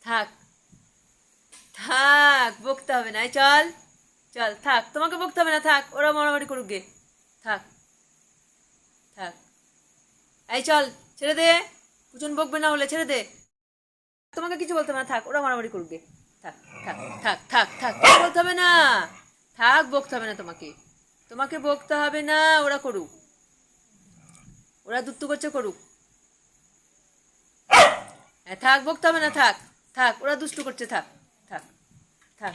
থাক থাক, বকতে হবে না, এই চল চল, থাক, তোমাকে বকতে হবে না, থাক, ওরা মারামারি করুক গে, থাক থাক, এই চল, ছেড়ে দে, পুচন বকবে না হলে ছেড়ে দে, তোমাকে কিছু বলতে হবে না, থাক, ওরা মারামারি করুক গে, থাক থাক থাক থাক থাক, কিছু বলতে হবে না, থাক, বকতে হবে না তোমাকে, তোমাকে বকতে হবে না, ওরা করুক, ওরা দুত্তু করছে করুক, হ্যাঁ থাক, বকতে হবে না, থাক থাক, ওরা দুষ্টু করছে, থাক থাক থাক।